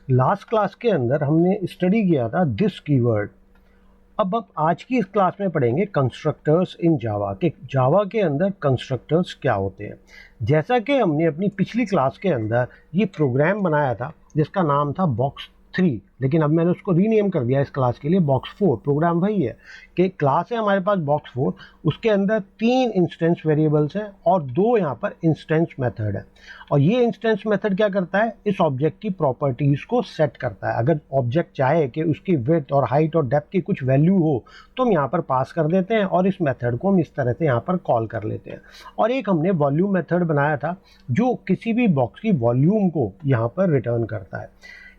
Last class के अंदर हमने स्टडी किया था दिस कीवर्ड। अब आज की इस क्लास में पढ़ेंगे कंस्ट्रक्टर्स इन जावा के जावा के अंदर कंस्ट्रक्टर्स क्या होते हैं। जैसा कि हमने अपनी पिछली क्लास के अंदर ये प्रोग्राम बनाया था जिसका नाम था box3, लेकिन अब मैंने उसको रीनेम कर दिया इस क्लास के लिए box4। प्रोग्राम वही है कि क्लास है हमारे पास box4, उसके अंदर 3 इंस्टेंस वेरिएबल्स हैं और 2 यहाँ पर इंस्टेंस मेथड है। और ये इंस्टेंस मेथड क्या करता है, इस ऑब्जेक्ट की प्रॉपर्टीज़ को सेट करता है। अगर ऑब्जेक्ट चाहे कि उसकी विड्थ और हाइट और डेप्थ की कुछ वैल्यू हो तो हम यहाँ पर पास कर देते हैं और इस मेथड को हम इस तरह से यहाँ पर कॉल कर लेते हैं। और एक हमने वॉल्यूम मेथड बनाया था जो किसी भी बॉक्स की वॉल्यूम को यहाँ पर रिटर्न करता है।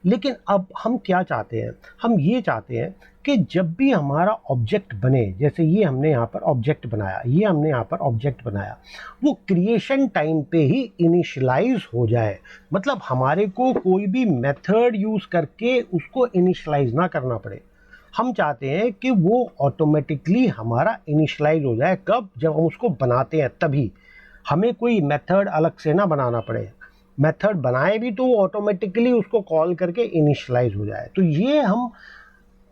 लेकिन अब हम क्या चाहते हैं, हम ये चाहते हैं कि जब भी हमारा ऑब्जेक्ट बने, जैसे ये हमने यहाँ पर ऑब्जेक्ट बनाया, ये हमने यहाँ पर ऑब्जेक्ट बनाया, वो क्रिएशन टाइम पे ही इनिशियलाइज हो जाए। मतलब हमारे को कोई भी मेथड यूज़ करके उसको इनिशियलाइज ना करना पड़े। हम चाहते हैं कि वो ऑटोमेटिकली हमारा इनिशियलाइज हो जाए। कब? जब हम उसको बनाते हैं तभी। हमें कोई मेथड अलग से ना बनाना पड़े। मेथड बनाए भी तो ऑटोमेटिकली उसको कॉल करके इनिशियलाइज हो जाए। तो ये हम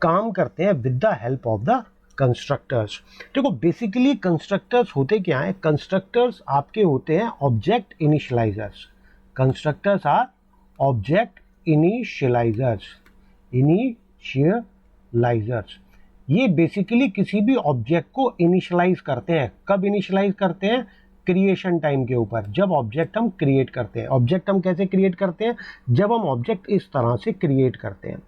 काम करते हैं with the help of the constructors. देखो बेसिकली कंस्ट्रक्टर्स होते क्या हैं, कंस्ट्रक्टर्स आपके होते हैं object initializers. Constructors are object initializers. ये बेसिकली किसी भी ऑब्जेक्ट को इनिशियलाइज करते हैं। कब इनिशियलाइज करते हैं? क्रिएशन टाइम के ऊपर, जब ऑब्जेक्ट हम क्रिएट करते हैं। ऑब्जेक्ट हम कैसे क्रिएट करते हैं? जब हम ऑब्जेक्ट इस तरह से क्रिएट करते हैं।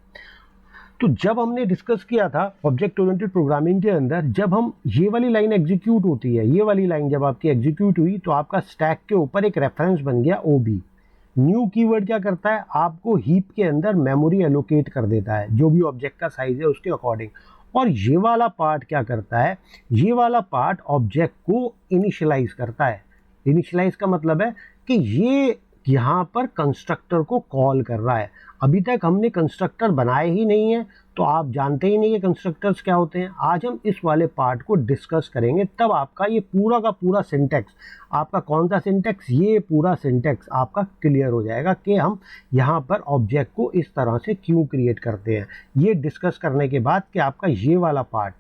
तो जब हमने डिस्कस किया था ऑब्जेक्ट ओरिएंटेड प्रोग्रामिंग के अंदर, जब हम ये वाली लाइन एग्जीक्यूट होती है, ये वाली लाइन जब आपकी एग्जीक्यूट हुई तो आपका स्टैक के ऊपर एक रेफरेंस बन गया OB। न्यू कीवर्ड क्या करता है, आपको हीप के अंदर मेमोरी एलोकेट कर देता है जो भी ऑब्जेक्ट का साइज है उसके अकॉर्डिंग। और ये वाला पार्ट क्या करता है, ये वाला पार्ट ऑब्जेक्ट को इनिशियलाइज करता है। इनिशियलाइज का मतलब है कि ये यहाँ पर कंस्ट्रक्टर को कॉल कर रहा है। अभी तक हमने कंस्ट्रक्टर बनाए ही नहीं है तो आप जानते ही नहीं कि कंस्ट्रक्टर्स क्या होते हैं। आज हम इस वाले पार्ट को डिस्कस करेंगे, तब आपका ये पूरा का पूरा सिंटैक्स, आपका कौन सा सिंटैक्स, ये पूरा सिंटैक्स आपका क्लियर हो जाएगा कि हम यहाँ पर ऑब्जेक्ट को इस तरह से क्यों क्रिएट करते हैं। ये डिस्कस करने के बाद कि आपका ये वाला पार्ट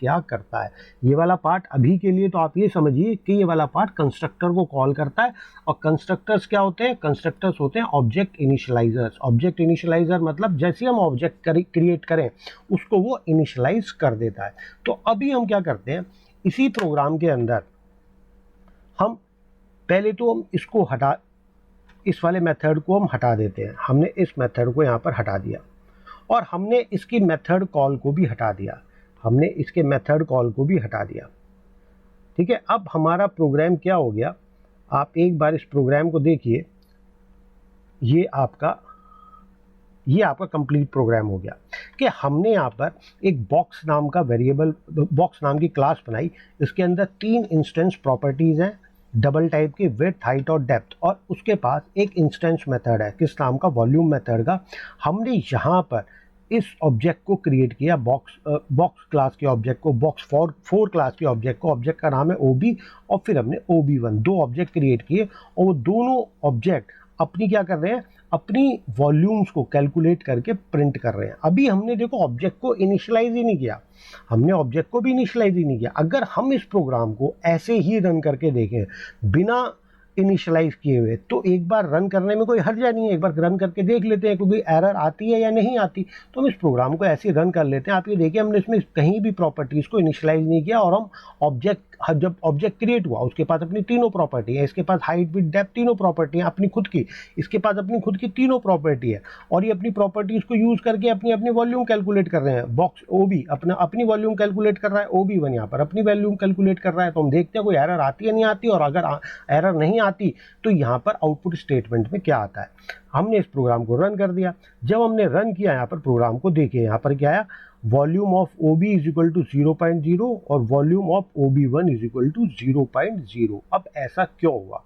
क्या करता है। ये वाला पार्ट अभी के लिए तो आप ये समझिए कि ये वाला पार्ट कंस्ट्रक्टर को कॉल करता है। और कंस्ट्रक्टर्स क्या होते हैं? कंस्ट्रक्टर्स होते हैं ऑब्जेक्ट इनिशियलाइजर्स। ऑब्जेक्ट इनिशियलाइजर मतलब जैसे हम ऑब्जेक्ट क्रिएट करें उसको वो इनिशियलाइज कर देता है। तो अभी हम क्या करते हैं, इसी प्रोग्राम के अंदर हम पहले तो हम इसको हटा, इस वाले मेथड को हम हटा देते हैं। हमने इस मेथड को यहाँ पर हटा दिया और हमने इसकी मेथड कॉल को भी हटा दिया। ठीक है, अब हमारा प्रोग्राम क्या हो गया, आप एक बार इस प्रोग्राम को देखिए। ये आपका कंप्लीट प्रोग्राम हो गया कि हमने यहाँ पर एक बॉक्स नाम का वेरिएबल, बॉक्स नाम की क्लास बनाई। इसके अंदर 3 इंस्टेंस प्रॉपर्टीज़ हैं, डबल टाइप की, विड्थ, हाइट और डेप्थ। और उसके पास एक इंस्टेंस मेथड है, किस नाम का? वॉल्यूम मेथड का। हमने यहाँ पर इस ऑब्जेक्ट को क्रिएट किया, बॉक्स क्लास के ऑब्जेक्ट को, box4 क्लास के ऑब्जेक्ट को। ऑब्जेक्ट का नाम है OB और फिर हमने OB1, 2 ऑब्जेक्ट क्रिएट किए और वो दोनों ऑब्जेक्ट अपनी क्या कर रहे हैं, अपनी वॉल्यूम्स को कैलकुलेट करके प्रिंट कर रहे हैं। अभी हमने देखो ऑब्जेक्ट को इनिशियलाइज ही नहीं किया, अगर हम इस प्रोग्राम को ऐसे ही रन करके देखें बिना इनिशियलाइज किए हुए, तो एक बार रन करने में कोई हर्जा नहीं है। एक बार रन करके देख लेते हैं क्योंकि एरर आती है या नहीं आती। तो हम इस प्रोग्राम को ऐसे रन कर लेते हैं। आप ये देखिए, हमने इसमें कहीं भी प्रॉपर्टीज़ को इनिशियलाइज नहीं किया और हम जब ऑब्जेक्ट क्रिएट हुआ उसके पास अपनी तीनों प्रॉपर्टी है। इसके पास हाइट, विड्थ, डेप्थ तीनों प्रॉपर्टी हैं अपनी खुद की, इसके पास अपनी खुद की तीनों प्रॉपर्टी है। और ये अपनी प्रॉपर्टीज़ को यूज़ करके अपनी वॉल्यूम कैलकुलेट कर रहे हैं। बॉक्स OB अपनी वॉल्यूम कैलकुलेट कर रहा है, OB1 यहाँ पर अपनी वॉल्यूम कैलकुलेट कर रहा है। तो हम देखते हैं कोई एरर आती है नहीं आती, और अगर एरर नहीं आती तो यहाँ पर आउटपुट स्टेटमेंट में क्या आता है। हमने इस प्रोग्राम को रन कर दिया। जब हमने रन किया यहाँ पर प्रोग्राम को, देखिए यहाँ पर क्या आया, volume of OB is equal to 0.0 और volume of OB1 is equal to 0.0। अब ऐसा क्यों हुआ?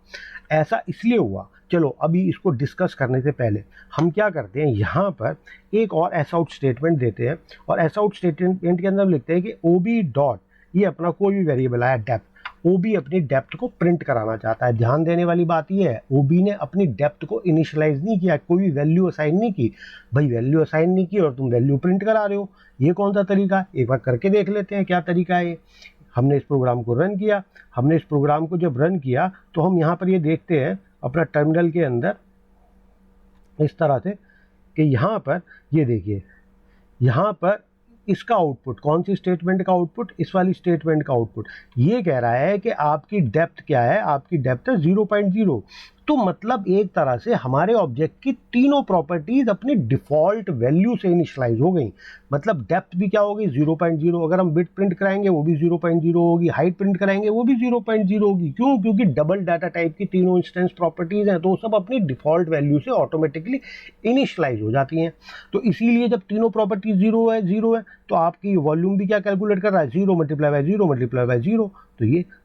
ऐसा इसलिए हुआ, चलो अभी इसको डिस्कस करने से पहले हम क्या करते हैं, यहाँ पर एक और एस आउट स्टेटमेंट देते हैं। और एस आउट स्टेटमेंट के अंदर लिखते हैं कि OB डॉट, ये अपना कोई भी वेरिएबल आया डेप्थ, ओबी अपनी डेप्थ को प्रिंट कराना चाहता है। ध्यान देने वाली बात यह है, ओबी ने अपनी डेप्थ को इनिशियलाइज नहीं किया, कोई भी वैल्यू असाइन नहीं की। भाई वैल्यू असाइन नहीं की और तुम वैल्यू प्रिंट करा रहे हो, ये कौन सा तरीका? एक बार करके देख लेते हैं क्या तरीका है ये। हमने इस प्रोग्राम को रन किया। हमने इस प्रोग्राम को जब रन किया तो हम यहाँ पर ये देखते हैं अपना टर्मिनल के अंदर इस तरह से कि यहाँ पर ये देखिए, यहाँ पर इसका आउटपुट, कौन सी स्टेटमेंट का आउटपुट? इस वाली स्टेटमेंट का आउटपुट ये कह रहा है कि आपकी डेप्थ क्या है? आपकी डेप्थ है 0.0। तो मतलब एक तरह से हमारे ऑब्जेक्ट की तीनों प्रॉपर्टीज अपनी डिफॉल्ट वैल्यू से इनिशियलाइज हो गई। मतलब डेप्थ भी क्या होगी? 0.0। अगर हम बिट प्रिंट कराएंगे वो भी 0.0 होगी, हाइट प्रिंट कराएंगे वो भी 0.0 होगी। क्यों? क्योंकि डबल डाटा टाइप की तीनों इंस्टेंस प्रॉपर्टीज हैं, तो सब अपनी डिफॉल्ट वैल्यू से ऑटोमेटिकली इनिशियलाइज हो जाती हैं। तो इसीलिए जब तीनों प्रॉपर्टीज जीरो है तो आपकी वॉल्यूम भी क्या कैलकुलेट कर रहा है? 0 मल्टीप्लाई बाय 0 मल्टीप्लाई बाय 0।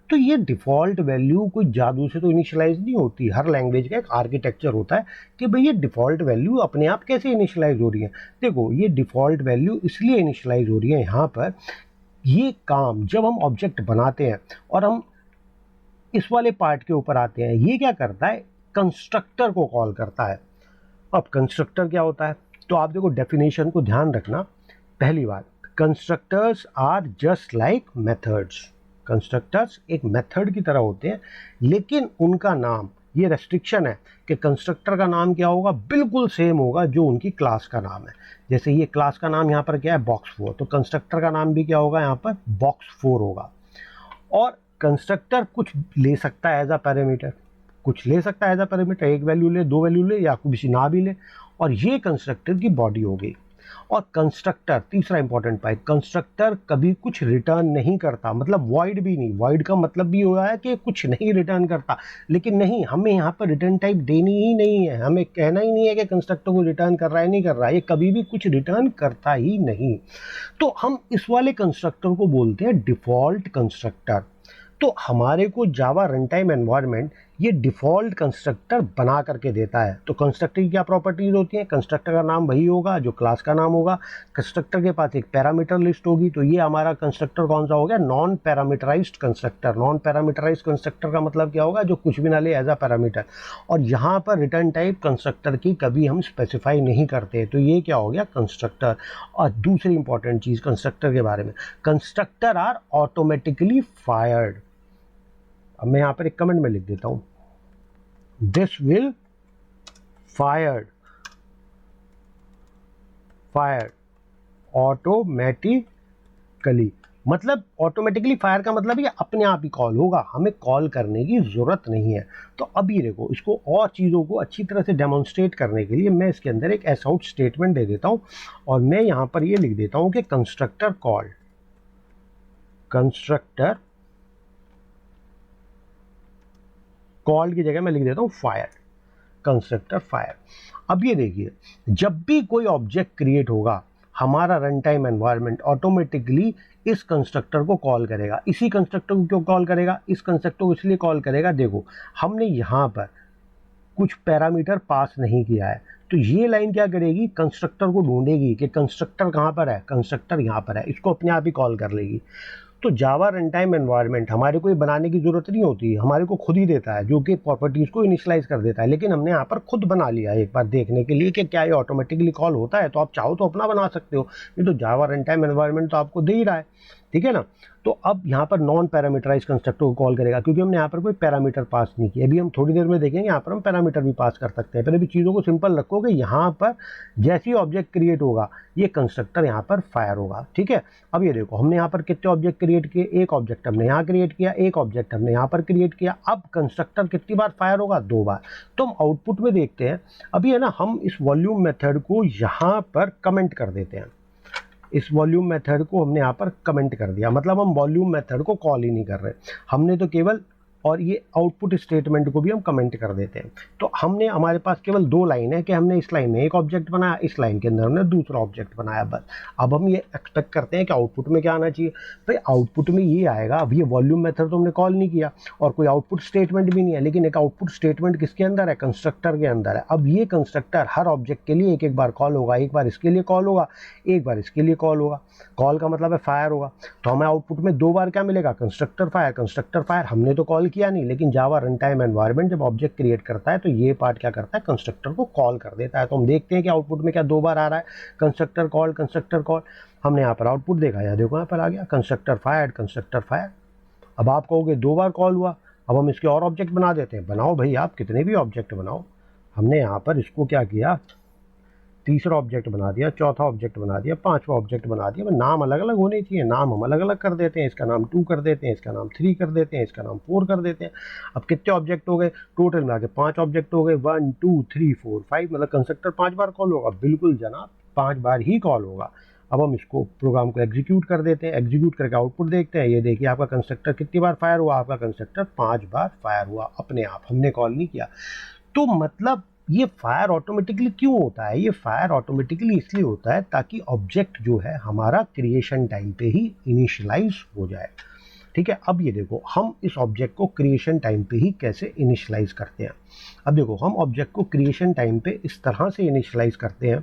तो ये डिफ़ॉल्ट वैल्यू कोई जादू से तो इनिशियलाइज नहीं होती। हर लैंग्वेज का एक आर्किटेक्चर होता है कि भाई ये डिफ़ॉल्ट वैल्यू अपने आप कैसे इनिशियलाइज हो रही है। देखो, ये डिफ़ॉल्ट वैल्यू इसलिए इनिशियलाइज हो रही है यहाँ पर, ये काम जब हम ऑब्जेक्ट बनाते हैं और हम इस वाले पार्ट के ऊपर आते हैं, ये क्या करता है? कंस्ट्रक्टर को कॉल करता है। अब कंस्ट्रक्टर क्या होता है? तो आप देखो डेफिनेशन को ध्यान रखना। पहली बात, constructors are just like methods. Constructors एक मेथड की तरह होते हैं, लेकिन उनका नाम, ये रेस्ट्रिक्शन है कि कंस्ट्रक्टर का नाम क्या होगा? बिल्कुल सेम होगा जो उनकी क्लास का नाम है। जैसे ये क्लास का नाम यहाँ पर क्या है? box4, तो कंस्ट्रक्टर का नाम भी क्या होगा? यहाँ पर box4 होगा। और कंस्ट्रक्टर कुछ ले सकता है एज अ पैरामीटर, कुछ ले सकता है एज अ पैरामीटर, एक वैल्यू ले, दो वैल्यू ले, या कुछ ना भी ले, और ये कंस्ट्रक्टर की बॉडी हो गई। और कंस्ट्रक्टर, तीसरा इंपॉर्टेंट पॉइंट, कंस्ट्रक्टर कभी कुछ रिटर्न नहीं करता, मतलब वॉइड भी नहीं। वॉइड का मतलब भी हुआ है कि कुछ नहीं रिटर्न करता, लेकिन नहीं, हमें यहाँ पर रिटर्न टाइप देनी ही नहीं है। हमें कहना ही नहीं है कि कंस्ट्रक्टर को रिटर्न कर रहा है नहीं कर रहा है, ये कभी भी कुछ रिटर्न करता ही नहीं। तो हम इस वाले कंस्ट्रक्टर को बोलते हैं डिफ़ॉल्ट कंस्ट्रक्टर। तो हमारे को जावा रन टाइम एनवायरनमेंट ये डिफ़ॉल्ट कंस्ट्रक्टर बना करके देता है। तो कंस्ट्रक्टर की क्या प्रॉपर्टीज होती हैं? कंस्ट्रक्टर का नाम वही होगा जो क्लास का नाम होगा। कंस्ट्रक्टर के पास एक पैरामीटर लिस्ट होगी। तो ये हमारा कंस्ट्रक्टर कौन सा हो गया? Non parameterized constructor. Non parameterized constructor का मतलब क्या होगा? जो कुछ भी ना ले एज अ पैरामीटर। और यहाँ पर रिटर्न टाइप कंस्ट्रक्टर की कभी हम स्पेसिफाई नहीं करते। तो ये क्या हो गया? कंस्ट्रक्टर। और दूसरी इंपॉर्टेंट चीज़ कंस्ट्रक्टर के बारे में, कंस्ट्रक्टर आर ऑटोमेटिकली फायर्ड। अब मैं यहाँ पर एक कमेंट में लिख देता हूँ, दिस विल फायर्ड ऑटोमेटिकली। मतलब ऑटोमेटिकली फायर का मतलब ये अपने आप ही कॉल होगा, हमें कॉल करने की ज़रूरत नहीं है। तो अब ये देखो, इसको और चीज़ों को अच्छी तरह से डेमोन्स्ट्रेट करने के लिए मैं इसके अंदर एक एस आउट स्टेटमेंट दे देता हूँ, और मैं यहाँ पर ये लिख देता हूँ कि कंस्ट्रक्टर कॉल, कंस्ट्रक्टर कॉल की जगह मैं लिख देता हूँ फायर, कंस्ट्रक्टर फायर। अब ये देखिए, जब भी कोई ऑब्जेक्ट क्रिएट होगा, हमारा रन टाइम एनवायरनमेंट ऑटोमेटिकली इस कंस्ट्रक्टर को कॉल करेगा। इसी कंस्ट्रक्टर को क्यों कॉल करेगा? इस कंस्ट्रक्टर को इसलिए कॉल करेगा, देखो हमने यहाँ पर कुछ पैरामीटर पास नहीं किया है, तो ये लाइन क्या करेगी? कंस्ट्रक्टर को ढूंढेगी कि कंस्ट्रक्टर कहाँ पर है, कंस्ट्रक्टर यहाँ पर है, इसको अपने आप ही कॉल कर लेगी। तो जावा रन टाइम एनवायरनमेंट हमारे को ये बनाने की ज़रूरत नहीं होती, हमारे को खुद ही देता है, जो कि प्रॉपर्टीज़ को इनिशियलाइज कर देता है। लेकिन हमने यहाँ पर खुद बना लिया एक बार देखने के लिए कि क्या ये ऑटोमेटिकली कॉल होता है। तो आप चाहो तो अपना बना सकते हो, नहीं तो जावा रन टाइम एनवायरनमेंट तो आपको दे ही रहा है, ठीक है ना। तो अब यहाँ पर नॉन पैरामीटराइज कंस्ट्रक्टर को कॉल करेगा, क्योंकि हमने यहाँ पर कोई पैरामीटर पास नहीं किया। अभी हम थोड़ी देर में देखेंगे यहाँ पर हम पैरामीटर भी पास कर सकते हैं। पहले भी चीज़ों को सिंपल रखो कि यहाँ पर जैसे ही ऑब्जेक्ट क्रिएट होगा, ये कंस्ट्रक्टर यहाँ पर फायर होगा, ठीक है। अब ये देखो, हमने यहाँ पर कितने ऑब्जेक्ट क्रिएट किए? एक ऑब्जेक्ट हमने यहाँ क्रिएट किया, एक ऑब्जेक्ट हमने यहाँ पर क्रिएट किया। अब कंस्ट्रक्टर कितनी बार फायर होगा? 2 बार। तो हम आउटपुट में देखते हैं। अभी है ना, हम इस वॉल्यूम मेथड को यहाँ पर कमेंट कर देते हैं। इस वॉल्यूम मेथड को हमने यहाँ पर कमेंट कर दिया, मतलब हम वॉल्यूम मेथड को कॉल ही नहीं कर रहे, हमने तो केवल और ये आउटपुट स्टेटमेंट को भी हम कमेंट कर देते हैं। तो हमने हमारे पास केवल 2 लाइन है कि हमने इस लाइन में एक ऑब्जेक्ट बनाया, इस लाइन के अंदर हमने दूसरा ऑब्जेक्ट बनाया, बस। अब हम ये एक्सपेक्ट करते हैं कि आउटपुट में क्या आना चाहिए। भाई आउटपुट में ये आएगा। अब ये वॉल्यूम मेथड तो हमने कॉल नहीं किया और कोई आउटपुट स्टेटमेंट भी नहीं है, लेकिन एक आउटपुट स्टेटमेंट किसके अंदर है, कंस्ट्रक्टर के अंदर है। अब ये कंस्ट्रक्टर हर ऑब्जेक्ट के लिए एक एक बार कॉल होगा, एक बार इसके लिए कॉल होगा, एक बार इसके लिए कॉल होगा। कॉल का मतलब है फायर होगा। तो हमें आउटपुट में 2 बार क्या मिलेगा, कंस्ट्रक्टर फायर। कंस्ट्रक्टर फायर हमने तो कॉल किया नहीं, लेकिन जावा रन टाइम एनवायरनमेंट जब ऑब्जेक्ट क्रिएट करता है तो ये पार्ट क्या करता है, कंस्ट्रक्टर को कॉल कर देता है। तो हम देखते हैं कि आउटपुट में क्या 2 बार आ रहा है, कंस्ट्रक्टर कॉल, कंस्ट्रक्टर कॉल। हमने यहाँ पर आउटपुट देखा, यहाँ देखो यहाँ पर आ गया कंस्ट्रक्टर फायर, कंस्ट्रक्टर फायर। अब आप कहोगे 2 बार कॉल हुआ, अब हम इसके और ऑब्जेक्ट बना देते हैं। बनाओ भाई, आप कितने भी ऑब्जेक्ट बनाओ। हमने यहाँ पर इसको क्या किया, तीसरा ऑब्जेक्ट बना दिया, चौथा ऑब्जेक्ट बना दिया, पांचवा ऑब्जेक्ट बना दिया। नाम अलग अलग होने चाहिए, नाम हम अलग अलग कर देते हैं। इसका नाम 2 कर देते हैं, इसका नाम 3 कर देते हैं, इसका नाम 4 कर देते हैं। अब कितने ऑब्जेक्ट हो गए, टोटल मिला के 5 ऑब्जेक्ट हो गए। 1 2 3 4 5, मतलब कंस्ट्रक्टर 5 बार कॉल होगा। बिल्कुल जनाब, 5 बार ही कॉल होगा। अब हम इसको प्रोग्राम को एग्जीक्यूट कर देते हैं। एग्जीक्यूट करके आउटपुट देखते हैं। ये देखिए आपका कंस्ट्रक्टर कितनी बार फायर हुआ, आपका कंस्ट्रक्टर 5 बार फायर हुआ अपने आप, हमने कॉल नहीं किया। तो मतलब ये फायर ऑटोमेटिकली क्यों होता है, ये फायर ऑटोमेटिकली इसलिए होता है ताकि ऑब्जेक्ट जो है हमारा क्रिएशन टाइम पे ही इनिशियलाइज हो जाए। ठीक है, अब ये देखो हम इस ऑब्जेक्ट को क्रिएशन टाइम पे ही कैसे इनिशियलाइज करते हैं। अब देखो हम ऑब्जेक्ट को क्रिएशन टाइम पे इस तरह से इनिशियलाइज करते हैं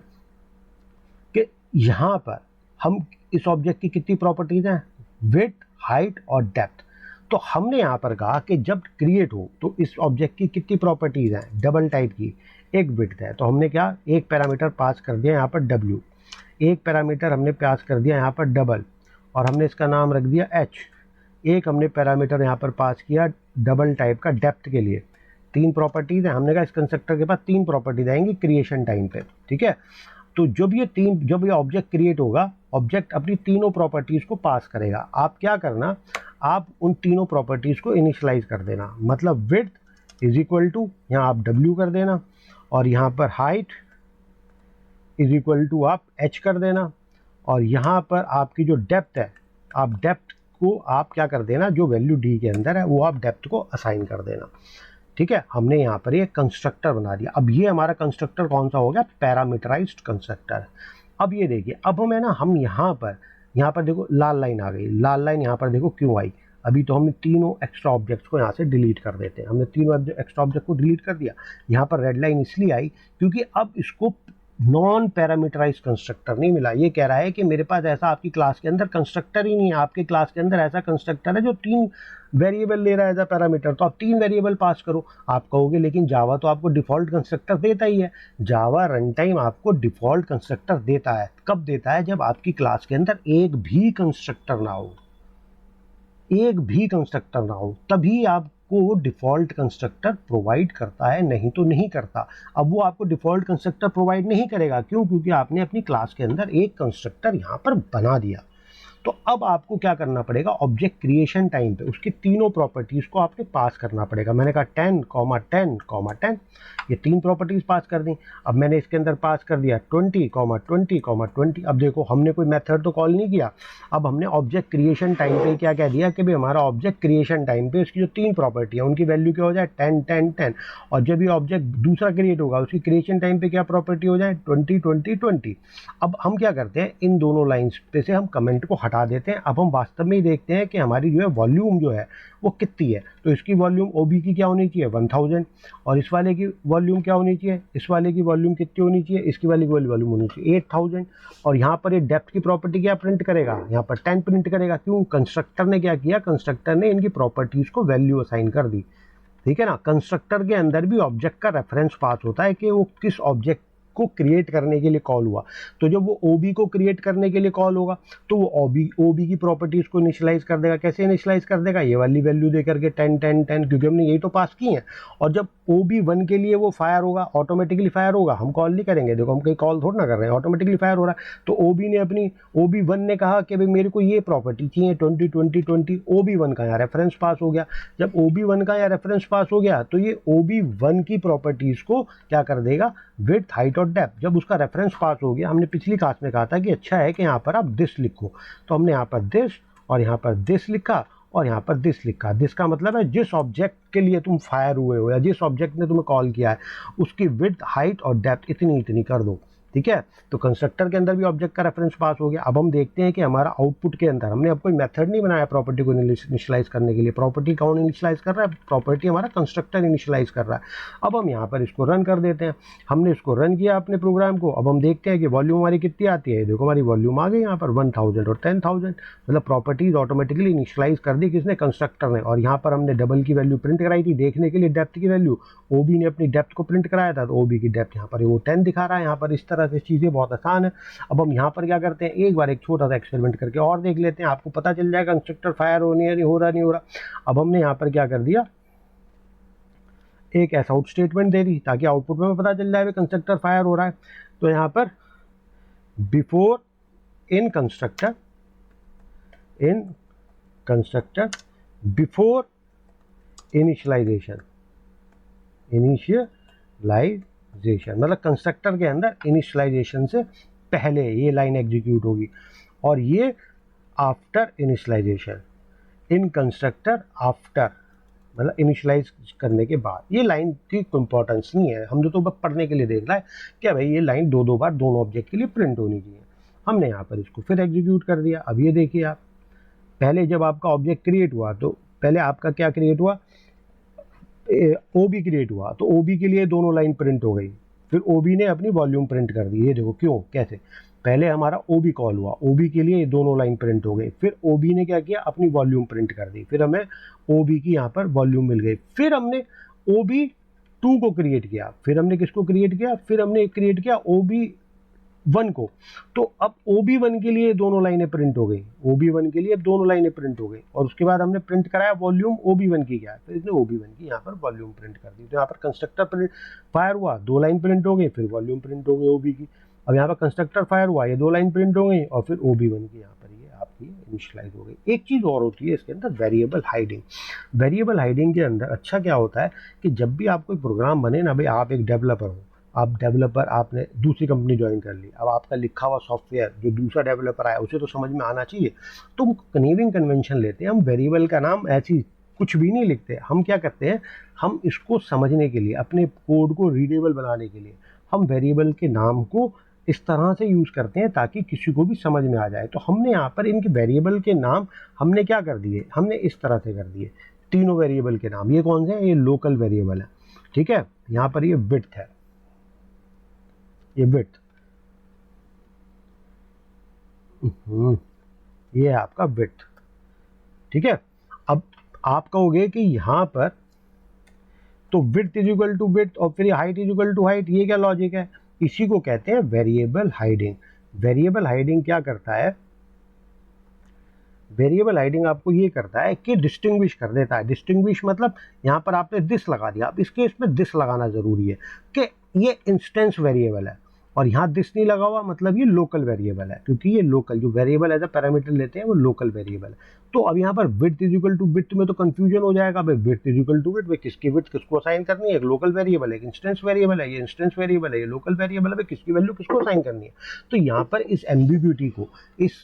कि यहाँ पर हम इस ऑब्जेक्ट की कितनी प्रॉपर्टीज हैं, विड्थ, हाइट और डेप्थ। तो हमने यहाँ पर कहा कि जब क्रिएट हो तो इस ऑब्जेक्ट की कितनी प्रॉपर्टीज हैं, डबल टाइप की। एक विड्थ है तो हमने क्या, एक पैरामीटर पास कर दिया यहाँ पर डब्ल्यू, एक पैरामीटर हमने पास कर दिया यहाँ पर डबल, और हमने इसका नाम रख दिया एच। एक हमने पैरामीटर यहाँ पर पास किया डबल टाइप का डेप्थ के लिए। 3 प्रॉपर्टीज हैं। हमने कहा इस कंस्ट्रक्टर के पास 3 प्रॉपर्टीज आएंगी क्रिएशन टाइम पे। ठीक है, तो जब ये ऑब्जेक्ट क्रिएट होगा, ऑब्जेक्ट अपनी तीनों प्रॉपर्टीज को पास करेगा। आप क्या करना, आप उन तीनों प्रॉपर्टीज को इनिशियलाइज कर देना। मतलब विड्थ इज इक्वल टू, यहाँ आप डब्ल्यू कर देना, और यहाँ पर हाइट इज इक्वल टू आप एच कर देना, और यहाँ पर आपकी जो डेप्थ है, आप डेप्थ को आप क्या कर देना, जो वैल्यू डी के अंदर है वो आप डेप्थ को असाइन कर देना। ठीक है, हमने यहाँ पर ये कंस्ट्रक्टर बना दिया। अब ये हमारा कंस्ट्रक्टर कौन सा हो गया, पैरामीटराइज्ड कंस्ट्रक्टर। अब ये देखिए, अब हमें ना, हम यहाँ पर देखो लाल लाइन आ गई। लाल लाइन यहाँ पर देखो क्यों आई, अभी तो हमने तीनों एक्स्ट्रा ऑब्जेक्ट्स को यहाँ से डिलीट कर देते हैं। हमने तीनों एक्स्ट्रा ऑब्जेक्ट को डिलीट कर दिया। यहाँ पर रेड लाइन इसलिए आई क्योंकि अब इसको नॉन पैरामीटराइज कंस्ट्रक्टर नहीं मिला। ये कह रहा है कि मेरे पास ऐसा आपकी क्लास के अंदर कंस्ट्रक्टर ही नहीं है, आपके क्लास के अंदर ऐसा कंस्ट्रक्टर है जो 3 वेरिएबल ले रहा है एज अ पैरामीटर, तो आप 3 वेरिएबल पास करो। आप कहोगे लेकिन जावा तो आपको डिफ़ॉल्ट कंस्ट्रक्टर देता ही है। जावा रन टाइम आपको डिफ़ॉल्ट कंस्ट्रक्टर देता है। कब देता है, जब आपकी क्लास के अंदर एक भी कंस्ट्रक्टर ना हो, एक भी कंस्ट्रक्टर ना हो, तभी आपको डिफ़ॉल्ट कंस्ट्रक्टर प्रोवाइड करता है, नहीं तो नहीं करता। अब वो आपको डिफ़ॉल्ट कंस्ट्रक्टर प्रोवाइड नहीं करेगा, क्यों, क्योंकि आपने अपनी क्लास के अंदर एक कंस्ट्रक्टर यहाँ पर बना दिया। तो अब आपको क्या करना पड़ेगा, ऑब्जेक्ट क्रिएशन टाइम पे उसकी तीनों प्रॉपर्टीज़ को आपने पास करना पड़ेगा। मैंने कहा 10, 10, 10, ये 3 प्रॉपर्टीज़ पास कर दी। अब मैंने इसके अंदर पास कर दिया 20, 20, 20। अब देखो हमने कोई मेथड तो कॉल नहीं किया, अब हमने ऑब्जेक्ट क्रिएशन टाइम पे क्या कह दिया कि भाई हमारा ऑब्जेक्ट क्रिएशन टाइम पे इसकी जो 3 प्रॉपर्टी है उनकी वैल्यू क्या हो जाए, 10, 10, 10। और जब ये ऑब्जेक्ट दूसरा क्रिएट होगा उसकी क्रिएशन टाइम पे क्या प्रॉपर्टी हो जाए, 20, 20, 20। अब हम क्या करते हैं, इन दोनों लाइन्स पे से हम कमेंट को हटा देते हैं। अब हम वास्तव में ही देखते हैं कि हमारी जो है वॉल्यूम जो है वो कितनी है। तो इसकी वॉल्यूम ओबी की क्या होनी चाहिए, 1000, और इस वाले की वॉल्यूम क्या होनी चाहिए, इस वाले की वॉल्यूम कितनी होनी चाहिए, इसकी वाले की वॉल्यूम होनी चाहिए 8000। और यहाँ पर ये डेप्थ की प्रॉपर्टी क्या प्रिंट करेगा, यहाँ पर 10 प्रिंट करेगा। क्यों, कंस्ट्रक्टर ने क्या किया, कंस्ट्रक्टर ने इनकी प्रॉपर्टीज़ को वैल्यू असाइन कर दी। ठीक है ना, कंस्ट्रक्टर के अंदर भी ऑब्जेक्ट का रेफरेंस पास होता है कि वो किस ऑब्जेक्ट को क्रिएट करने के लिए कॉल हुआ। तो जब वो ओबी को क्रिएट करने के लिए कॉल होगा तो वो ओबी की प्रॉपर्टीज को इनिशियलाइज कर देगा। कैसे इनिशियलाइज कर देगा, ये वाली वैल्यू दे करके 10, 10, 10, क्योंकि हमने यही तो पास की है। और जब OB1 के लिए वो फायर होगा, ऑटोमेटिकली फायर होगा, हम कॉल नहीं करेंगे। देखो हम कहीं कॉल थोड़ा ना कर रहे हैं, ऑटोमेटिकली फायर हो रहा है। तो OB1 ने कहा कि भाई मेरे को ये प्रॉपर्टी चाहिए 20, 20, 20। OB1 का यहाँ रेफरेंस पास हो गया। जब OB1 का यहाँ रेफरेंस पास हो गया तो ये OB1 की प्रॉपर्टीज को क्या कर देगा, विड्थ, हाइट और डेप्थ। जब उसका रेफरेंस पास हो गया, हमने पिछली क्लास में कहा था कि अच्छा है कि यहाँ पर आप दिस लिखो, तो हमने यहाँ पर दिस और यहाँ पर दिस लिखा, और यहाँ पर दिस लिखा। दिस का मतलब है जिस ऑब्जेक्ट के लिए तुम फायर हुए हो या जिस ऑब्जेक्ट ने तुम्हें कॉल किया है उसकी विड्थ, हाइट और डेप्थ इतनी इतनी कर दो। ठीक है, तो कंस्ट्रक्टर के अंदर भी ऑब्जेक्ट का रेफरेंस पास हो गया। अब हम देखते हैं कि हमारा आउटपुट के अंदर हमने अब कोई मेथड नहीं बनाया प्रॉपर्टी को इनिशियलाइज करने के लिए। प्रॉपर्टी कौन इनिशियलाइज कर रहा है? प्रॉपर्टी हमारा कंस्ट्रक्टर इनिशियलाइज कर रहा है। अब हम यहाँ पर इसको रन कर देते हैं। हमने इसको रन किया अपने प्रोग्राम को। अब हम देखते हैं कि वॉल्यूम हमारी कितनी आती है। देखो हमारी वॉल्यूम आ गई यहाँ पर 1000 और 10,000, मतलब प्रॉपर्टीज ऑटोमेटिकली इनिशियलाइज कर दी किसने? कंस्ट्रक्टर ने। और यहाँ पर हमने डबल की वैल्यू प्रिंट कराई थी देखने के लिए डेप्थ की वैल्यू। ओबी ने अपनी डेप्थ को प्रिंट कराया था तो ओबी की डेप्थ यहाँ पर वो 10 दिखा रहा है। यहाँ पर इस तरह से चीज़ें बहुत आसान है। अब हम यहाँ पर क्या करते हैं, एक बार एक छोटा सा एक्सपेरिमेंट करके और देख लेते हैं, आपको पता चल जाएगा कंस्ट्रक्टर फायर होनी है, नहीं हो रहा नहीं हो रहा। अब हमने यहाँ पर क्या कर दिया, एक ऐसा आउट स्टेटमेंट दे दी ताकि आउटपुट में पता चल जाए कंस्ट्रक्टर फायर हो रहा है। तो यहाँ पर before in constructor before initialization मतलब कंस्ट्रक्टर के अंदर इनिशियलाइजेशन से पहले ये लाइन एग्जीक्यूट होगी, और ये आफ्टर इनिशियलाइजेशन इन कंस्ट्रक्टर आफ्टर मतलब इनिशियलाइज करने के बाद। ये लाइन की इंपॉर्टेंस नहीं है, हम जो तो बस पढ़ने के लिए देख रहा है क्या भाई ये लाइन दो बार दोनों ऑब्जेक्ट के लिए प्रिंट होनी चाहिए। हमने यहाँ पर इसको फिर एग्जीक्यूट कर दिया। अब ये देखिए आप, पहले जब आपका ऑब्जेक्ट क्रिएट हुआ तो पहले आपका क्या क्रिएट हुआ, ओबी क्रिएट हुआ, तो ओबी के लिए दोनों लाइन प्रिंट हो गई। फिर ओबी ने अपनी वॉल्यूम प्रिंट कर दी। ये देखो क्यों, कैसे, पहले हमारा ओबी कॉल हुआ, ओबी के लिए दोनों लाइन प्रिंट हो गई। फिर ओबी ने क्या किया, अपनी वॉल्यूम प्रिंट कर दी। फिर हमें ओबी की यहाँ पर वॉल्यूम मिल गई। फिर हमने ओबी 2 को क्रिएट किया। फिर हमने किसको क्रिएट किया, फिर हमने क्रिएट किया ओबी 1 को। तो अब OB1 के लिए दोनों लाइनें प्रिंट हो गई, OB1 के लिए अब दोनों लाइनें प्रिंट हो गई। और उसके बाद हमने प्रिंट कराया वॉल्यूम OB1 की, क्या फिर इसने OB1 की यहाँ पर वॉल्यूम प्रिंट कर दी। तो यहाँ पर कंस्ट्रक्टर प्रिंट फायर हुआ, 2 लाइन प्रिंट हो गई, फिर वॉल्यूम प्रिंट हो गई OB की। अब यहाँ पर कंस्ट्रक्टर फायर हुआ, ये 2 लाइन प्रिंट हो गई, और फिर OB1 की यहाँ पर ये आपकी इनिशियलाइज हो गई। एक चीज़ और होती है इसके अंदर, वेरिएबल हाइडिंग। वेरिएबल हाइडिंग के अंदर अच्छा क्या होता है कि जब भी आप कोई प्रोग्राम बने ना, भाई आप एक डेवलपर हो, आप डेवलपर, आपने दूसरी कंपनी ज्वाइन कर ली, अब आपका लिखा हुआ सॉफ्टवेयर जो दूसरा डेवलपर आया उसे तो समझ में आना चाहिए। तो नेमिंग कन्वेंशन लेते हैं हम, वेरिएबल का नाम ऐसी कुछ भी नहीं लिखते। हम क्या करते हैं, हम इसको समझने के लिए, अपने कोड को रीडेबल बनाने के लिए हम वेरिएबल के नाम को इस तरह से यूज़ करते हैं ताकि किसी को भी समझ में आ जाए। तो हमने यहाँ पर इनके वेरिएबल के नाम हमने क्या कर दिए, हमने इस तरह से कर दिए तीनों वेरिएबल के नाम। ये कौन से हैं, ये लोकल वेरिएबल है, ठीक है। यहाँ पर ये विड्थ है, ये विड्थ, ये है आपका विड्थ, ठीक है। अब आप कहोगे कि यहाँ पर तो width is equal to width और फिर height is equal to height, ये क्या लॉजिक है? इसी को कहते हैं वेरिएबल हाइडिंग। वेरिएबल हाइडिंग क्या करता है, वेरिएबल हाइडिंग आपको ये करता है कि डिस्टिंग्विश कर देता है। डिस्टिंग्विश मतलब यहाँ पर आपने दिस लगा दिया, अब इस केस में दिस लगाना जरूरी है कि ये इंस्टेंस वेरिएबल है, और यहाँ दिस नहीं लगा हुआ मतलब ये लोकल वेरिएबल है, क्योंकि ये लोकल जो वेरिएबल एज अ पैरामीटर लेते हैं वो लोकल वेरिएबल है। तो अब यहाँ पर width is equal to width में तो कंफ्यूजन हो जाएगा, भाई width is equal to width, भाई किसकी विड्थ किसको असाइन करनी है, एक लोकल वेरिएबल है, एक इंस्टेंस वेरिएबल है, ये इंस्टेंस वेरिएबल है, ये लोकल वेरिएबल है, भाई किसकी वैल्यू किसको असाइन करनी है। तो यहाँ पर इस एम्बिग्यूटी को, इस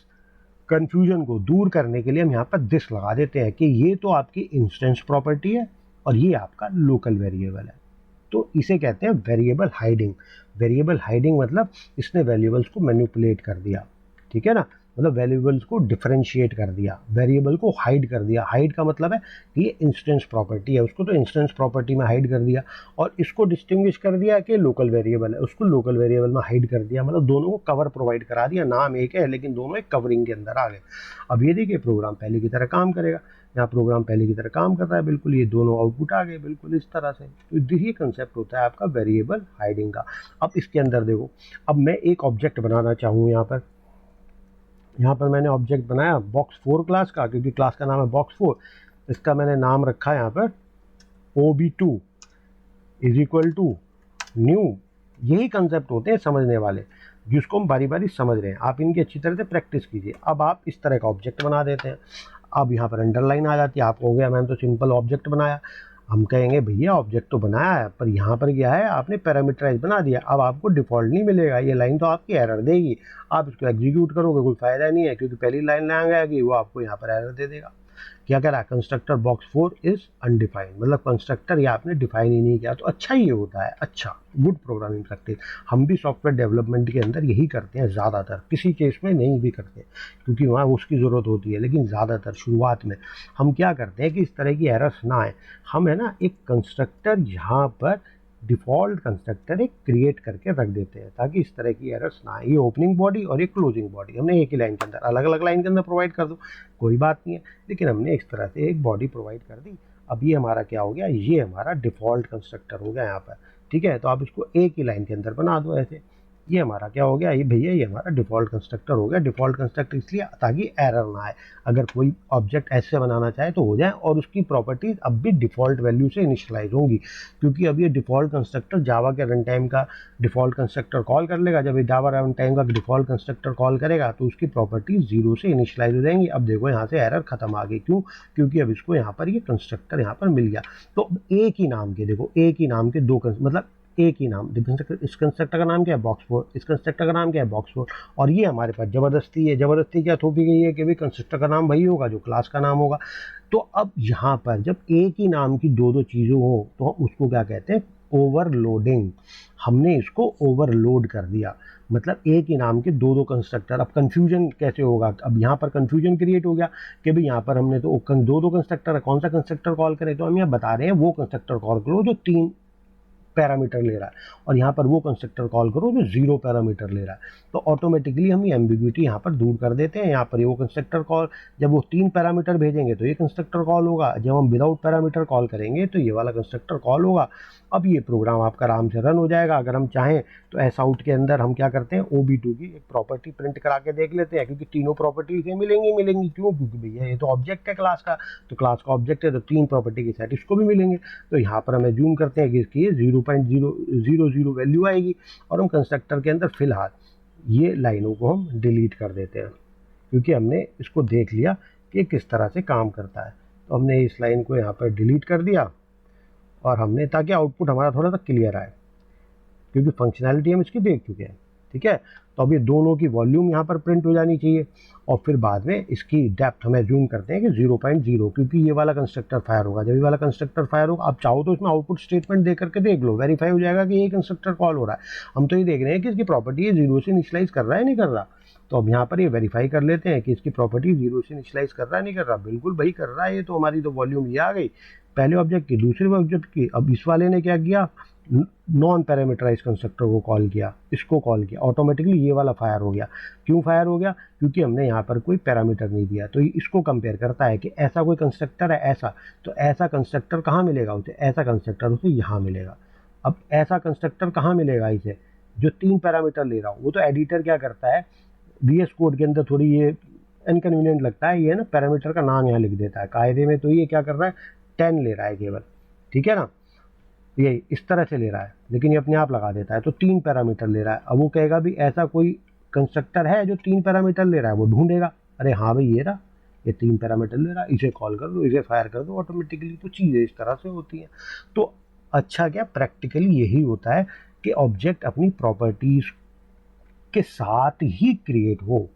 कंफ्यूजन को दूर करने के लिए हम यहाँ पर दिस लगा देते हैं कि ये तो आपकी इंस्टेंस प्रॉपर्टी है और ये आपका लोकल वेरिएबल है। तो इसे कहते हैं वेरिएबल हाइडिंग। वेरिएबल हाइडिंग मतलब इसने वेरिएबल्स को मैनिपुलेट कर दिया, ठीक है ना, मतलब वेरिएबल्स को डिफरेंशिएट कर दिया, वेरिएबल को हाइड कर दिया। हाइड का मतलब है कि ये इंस्टेंस प्रॉपर्टी है, उसको तो इंस्टेंस प्रॉपर्टी में हाइड कर दिया, और इसको डिस्टिंग्विश कर दिया कि लोकल वेरिएबल है, उसको लोकल वेरिएबल में हाइड कर दिया, मतलब दोनों को कवर प्रोवाइड करा दिया। नाम एक है लेकिन दोनों एक कवरिंग के अंदर आ गए। अब ये देखिए प्रोग्राम पहले की तरह काम करेगा, यहाँ प्रोग्राम पहले की तरह काम कर रहा है बिल्कुल, ये दोनों आउटपुट आ गए बिल्कुल इस तरह से। तो ये कंसेप्ट होता है आपका वेरिएबल हाइडिंग का। अब इसके अंदर देखो, अब मैं एक ऑब्जेक्ट बनाना चाहूँ, यहाँ पर मैंने ऑब्जेक्ट बनाया box4 क्लास का, क्योंकि क्लास का नाम है box4। इसका मैंने नाम रखा है यहाँ पर OB2 is equal to new. यही कंसेप्ट होते हैं समझने वाले, जिसको हम बारी बारी समझ रहे हैं। आप इनकी अच्छी तरह से प्रैक्टिस कीजिए। अब आप इस तरह का ऑब्जेक्ट बना देते हैं। अब यहाँ पर अंडरलाइन आ जाती है, आप हो गया मैंने तो सिंपल ऑब्जेक्ट बनाया। हम कहेंगे भैया ऑब्जेक्ट तो बनाया है, पर यहाँ पर क्या है, आपने पैरामीटराइज बना दिया। अब आपको डिफ़ॉल्ट नहीं मिलेगा, ये लाइन तो आपकी एरर देगी। आप इसको एग्जीक्यूट करोगे कोई फ़ायदा नहीं है, क्योंकि पहली लाइन लाएंगे कि वो आपको यहाँ पर एरर दे देगा। क्या कह रहा है, कंस्ट्रक्टर बॉक्स 4 इज अनडिफाइंड, मतलब कंस्ट्रक्टर ये आपने डिफाइन ही नहीं किया। तो अच्छा ये होता है, अच्छा गुड प्रोग्रामिंग प्रैक्टिस। हम भी सॉफ्टवेयर डेवलपमेंट के अंदर यही करते हैं ज़्यादातर, किसी केस में नहीं भी करते क्योंकि वहाँ उसकी ज़रूरत होती है, लेकिन ज़्यादातर शुरुआत में हम क्या करते हैं कि इस तरह की एरर्स ना आए, हम है ना एक कंस्ट्रक्टर यहाँ पर डिफ़ॉल्ट कंस्ट्रक्टर एक क्रिएट करके रख देते हैं ताकि इस तरह की एरर्स ना आए। ये ओपनिंग बॉडी और ये क्लोजिंग बॉडी हमने एक ही लाइन के अंदर, अलग अलग लाइन के अंदर प्रोवाइड कर दो कोई बात नहीं है, लेकिन हमने इस तरह से एक बॉडी प्रोवाइड कर दी। अब ये हमारा क्या हो गया, ये हमारा डिफ़ॉल्ट कंस्ट्रक्टर हो गया यहाँ पर, ठीक है। तो आप इसको एक ही लाइन के अंदर बना दो ऐसे, ये हमारा क्या हो गया, ये भैया ये हमारा डिफ़ॉल्ट कंस्ट्रक्टर हो गया। डिफ़ॉल्ट कंस्ट्रक्टर इसलिए ताकि एरर ना आए, अगर कोई ऑब्जेक्ट ऐसे बनाना चाहे तो हो जाए, और उसकी प्रॉपर्टीज़ अब भी डिफ़ॉल्ट वैल्यू से इनिशियलाइज होंगी, क्योंकि अब ये डिफ़ॉल्ट कंस्ट्रक्टर जावा के रन टाइम का डिफ़ॉल्ट कंस्ट्रक्टर कॉल कर लेगा। जब ये जावा रन टाइम का डिफ़ॉल्ट कंस्ट्रक्टर कॉल करेगा तो उसकी प्रॉपर्टीज़ 0 से इनिशियलाइज हो जाएंगी। अब देखो यहाँ से एरर खत्म आ गई, क्यों, क्योंकि अब इसको यहाँ पर ये कंस्ट्रक्टर यहाँ पर मिल गया। तो एक ही नाम के, देखो एक ही नाम के दो मतलब एक ही नाम, इस कंस्ट्रक्टर का नाम क्या है, बॉक्स 4, इस कंस्ट्रक्टर का नाम क्या है, बॉक्स 4, और ये हमारे पास ज़बरदस्ती है। ज़बरदस्ती क्या थोपी गई है कि भाई कंस्ट्रक्टर का नाम वही होगा जो क्लास का नाम होगा। तो अब यहाँ पर जब एक ही नाम की दो दो चीज़ें हो तो हम उसको क्या कहते हैं, ओवरलोडिंग। हमने इसको ओवरलोड कर दिया, मतलब एक ही नाम के दो दो कंस्ट्रक्टर। अब कन्फ्यूजन कैसे होगा, अब यहाँ पर कन्फ्यूजन क्रिएट हो गया कि भाई यहाँ पर हमने तो दो दो कंस्ट्रक्टर है, कौन सा कंस्ट्रक्टर कॉल करें। तो हम यहाँ बता रहे हैं वो कंस्ट्रक्टर कॉल करो जो 3 पैरामीटर ले रहा है, और यहाँ पर वो कंस्ट्रक्टर कॉल करो जो 0 पैरामीटर ले रहा है। तो ऑटोमेटिकली हम ये एम्बिग्यूटी यहाँ पर दूर कर देते हैं। यहाँ पर ये वो कंस्ट्रक्टर कॉल, जब वो 3 पैरामीटर भेजेंगे तो ये कंस्ट्रक्टर कॉल होगा, जब हम विदाउट पैरामीटर कॉल करेंगे तो ये वाला कंस्ट्रक्टर कॉल होगा। अब ये प्रोग्राम आपका आराम से रन हो जाएगा। अगर हम चाहें तो एस आउट के अंदर हम क्या करते हैं, OB2 की एक प्रॉपर्टी प्रिंट करा के देख लेते हैं, क्योंकि तीनों प्रॉपर्टी से मिलेंगी। क्यों, क्योंकि भैया ये तो ऑब्जेक्ट है क्लास का, तो क्लास का ऑब्जेक्ट है तो 3 प्रॉपर्टी के सेट इसको भी मिलेंगे। तो यहाँ पर हमें जूम करते हैं कि इसकी 0.000 वैल्यू आएगी, और हम कंस्ट्रक्टर के अंदर फिलहाल ये लाइनों को हम डिलीट कर देते हैं, क्योंकि हमने इसको देख लिया कि किस तरह से काम करता है। तो हमने इस लाइन को यहाँ पर डिलीट कर दिया, और हमने, ताकि आउटपुट हमारा थोड़ा सा क्लियर आए, क्योंकि फंक्शनैलिटी हम इसकी देख चुके हैं, ठीक है। तो अब ये दोनों की वॉल्यूम यहाँ पर प्रिंट हो जानी चाहिए, और फिर बाद में इसकी डेप्थ हमें जूम करते हैं कि 0.0, क्योंकि ये वाला कंस्ट्रक्टर फायर होगा। जब ये वाला कंस्ट्रक्टर फायर होगा, आप चाहो तो इसमें आउटपुट स्टेटमेंट दे करके देख लो, वेरीफाई हो जाएगा कि ये कंस्ट्रक्टर कॉल हो रहा है। हम तो ये देख रहे हैं कि इसकी प्रॉपर्टी 0 से इनिशियलाइज कर रहा है नहीं कर रहा। तो अब यहाँ पर ये वेरीफाई कर लेते हैं कि इसकी प्रॉपर्टी 0 से इनिशियलाइज कर रहा है नहीं कर रहा। बिल्कुल भाई कर रहा है, ये तो हमारी तो वॉल्यूम ये आ गई पहले ऑब्जेक्ट की दूसरे ऑब्जेक्ट की। अब इस वाले ने क्या किया, नॉन पैरामीटराइज कंस्ट्रक्टर को कॉल किया, इसको कॉल किया, ऑटोमेटिकली ये वाला फायर हो गया। क्यों फायर हो गया, क्योंकि हमने यहाँ पर कोई पैरामीटर नहीं दिया। तो ये इसको कंपेयर करता है कि ऐसा कोई कंस्ट्रक्टर है ऐसा, तो ऐसा कंस्ट्रक्टर कहाँ मिलेगा उसे, ऐसा कंस्ट्रक्टर उसे यहाँ मिलेगा। अब ऐसा कंस्ट्रक्टर कहाँ मिलेगा इसे, जो 3 पैरामीटर ले रहा हूँ। वो तो एडिटर क्या करता है, VS कोड के अंदर थोड़ी ये इनकन्वीनियंट लगता है, ये ना पैरामीटर का नाम यहाँ लिख देता है। कायदे में तो ये क्या कर रहा है, 10 ले रहा है केवल, ठीक है ना, ये इस तरह से ले रहा है, लेकिन ये अपने आप लगा देता है। तो 3 पैरामीटर ले रहा है। अब वो कहेगा भी ऐसा कोई कंस्ट्रक्टर है जो 3 पैरामीटर ले रहा है, वो ढूंढेगा, अरे हाँ भाई ये रहा, ये 3 पैरामीटर ले रहा है, इसे कॉल कर दो, इसे फायर कर दो ऑटोमेटिकली। तो चीज़ें इस तरह से होती हैं। तो अच्छा क्या प्रैक्टिकली यही होता है कि ऑब्जेक्ट अपनी प्रॉपर्टीज़ के साथ ही क्रिएट हो।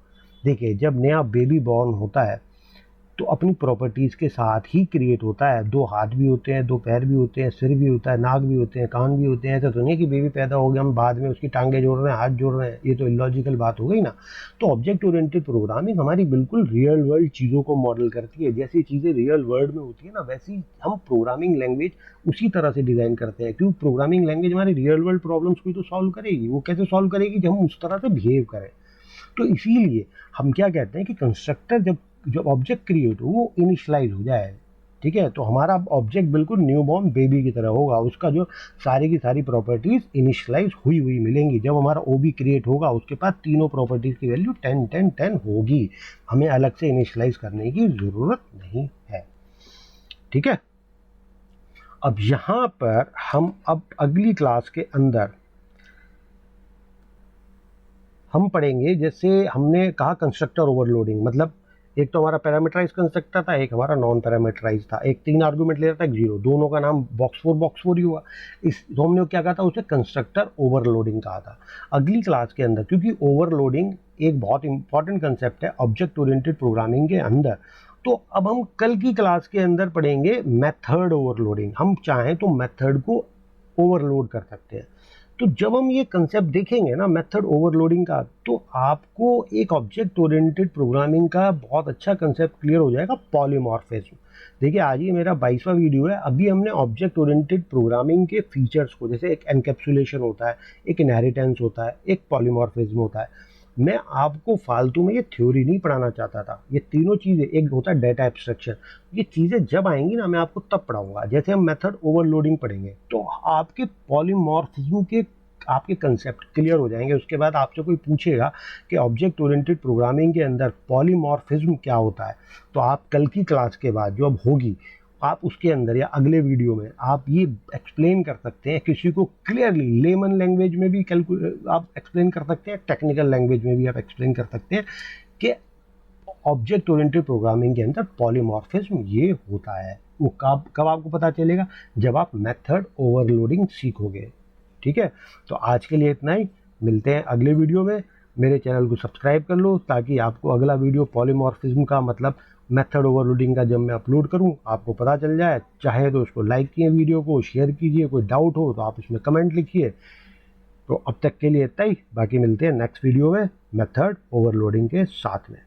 देखिए जब नया बेबी बॉर्न होता है तो अपनी प्रॉपर्टीज़ के साथ ही क्रिएट होता है। 2 हाथ भी होते हैं, 2 पैर भी होते हैं, सिर भी होता है, नाक भी होते हैं, कान भी होते हैं। ऐसा तो नहीं कि बेबी पैदा हो गया हम बाद में उसकी टांगें जोड़ रहे हैं, हाथ जोड़ रहे हैं, ये तो इलॉजिकल बात हो गई ना। तो ऑब्जेक्ट ओरिएंटेड प्रोग्रामिंग हमारी बिल्कुल रियल वर्ल्ड चीज़ों को मॉडल करती है। जैसी चीज़ें रियल वर्ल्ड में होती है ना, वैसी हम प्रोग्रामिंग लैंग्वेज उसी तरह से डिज़ाइन करते हैं। क्योंकि प्रोग्रामिंग लैंग्वेज हमारी रियल वर्ल्ड प्रॉब्लम्स को तो सॉल्व करेगी। वो कैसे सॉल्व करेगी, जब हम उस तरह से बिहेव करें। तो इसीलिए हम क्या कहते हैं कि कंस्ट्रक्टर जब ऑब्जेक्ट क्रिएट हो वो इनिशियलाइज हो जाए, ठीक है। तो हमारा ऑब्जेक्ट बिल्कुल न्यूबॉर्न बेबी की तरह होगा, उसका जो सारी की सारी प्रॉपर्टीज़ इनिशियलाइज हुई मिलेंगी। जब हमारा OB क्रिएट होगा उसके पास तीनों प्रॉपर्टीज़ की वैल्यू 10 10 10 होगी। हमें अलग से इनिशियलाइज करने की ज़रूरत नहीं है, ठीक है। अब यहाँ पर हम अब अगली क्लास के अंदर हम पढ़ेंगे, जैसे हमने कहा कंस्ट्रक्टर ओवरलोडिंग, मतलब एक तो हमारा पैरामीटराइज कंस्ट्रक्टर था, एक हमारा नॉन पैरामीटराइज था। एक 3 आर्गुमेंट ले रहा था, एक 0, दोनों का नाम बॉक्स 4 ही हुआ। इस तो हमने क्या कहा था, उसे कंस्ट्रक्टर ओवरलोडिंग कहा था। अगली क्लास के अंदर, क्योंकि ओवरलोडिंग एक बहुत इंपॉर्टेंट कंसेप्ट है ऑब्जेक्ट ओरिएंटेड प्रोग्रामिंग के अंदर, तो अब हम कल की क्लास के अंदर पढ़ेंगे मेथड ओवरलोडिंग। हम चाहें तो मेथड को ओवरलोड कर सकते हैं। तो जब हम ये कंसेप्ट देखेंगे ना मेथड ओवरलोडिंग का, तो आपको एक ऑब्जेक्ट ओरिएंटेड प्रोग्रामिंग का बहुत अच्छा कंसेप्ट क्लियर हो जाएगा, पॉलीमॉर्फिज्म। देखिए आज ये मेरा 22वां वीडियो है। अभी हमने ऑब्जेक्ट ओरिएंटेड प्रोग्रामिंग के फीचर्स को, जैसे एक एनकैप्सुलेशन होता है, एक इनहेरिटेंस होता है, एक पॉलीमॉर्फिज्म होता है। मैं आपको फालतू में ये थ्योरी नहीं पढ़ाना चाहता था। ये तीनों चीज़ें, एक होता है डेटा एब्स्ट्रक्शन, ये चीज़ें जब आएंगी ना मैं आपको तब पढ़ाऊंगा। जैसे हम मेथड ओवरलोडिंग पढ़ेंगे तो आपके पॉलीमॉर्फिज्म के आपके कंसेप्ट क्लियर हो जाएंगे। उसके बाद आपसे कोई पूछेगा कि ऑब्जेक्ट ओरिएंटेड प्रोग्रामिंग के अंदर पॉलीमॉर्फिज्म क्या होता है, तो आप कल की क्लास के बाद जो अब होगी, आप उसके अंदर या अगले वीडियो में आप ये एक्सप्लेन कर सकते हैं किसी को क्लियरली, लेमन लैंग्वेज में भी आप एक्सप्लेन कर सकते हैं, टेक्निकल लैंग्वेज में भी आप एक्सप्लेन कर सकते हैं कि ऑब्जेक्ट ओरिएंटेड प्रोग्रामिंग के अंदर पॉलीमॉर्फिज्म ये होता है। वो कब कब आपको पता चलेगा, जब आप मेथड ओवरलोडिंग सीखोगे। ठीक है, तो आज के लिए इतना ही। मिलते हैं अगले वीडियो में। मेरे चैनल को सब्सक्राइब कर लो ताकि आपको अगला वीडियो पॉलीमॉर्फिज्म का मतलब मेथड ओवरलोडिंग का जब मैं अपलोड करूं आपको पता चल जाए। चाहे तो उसको लाइक कीजिए, वीडियो को शेयर कीजिए, कोई डाउट हो तो आप उसमें कमेंट लिखिए। तो अब तक के लिए इतना ही, बाकी मिलते हैं नेक्स्ट वीडियो में मेथड ओवरलोडिंग के साथ में।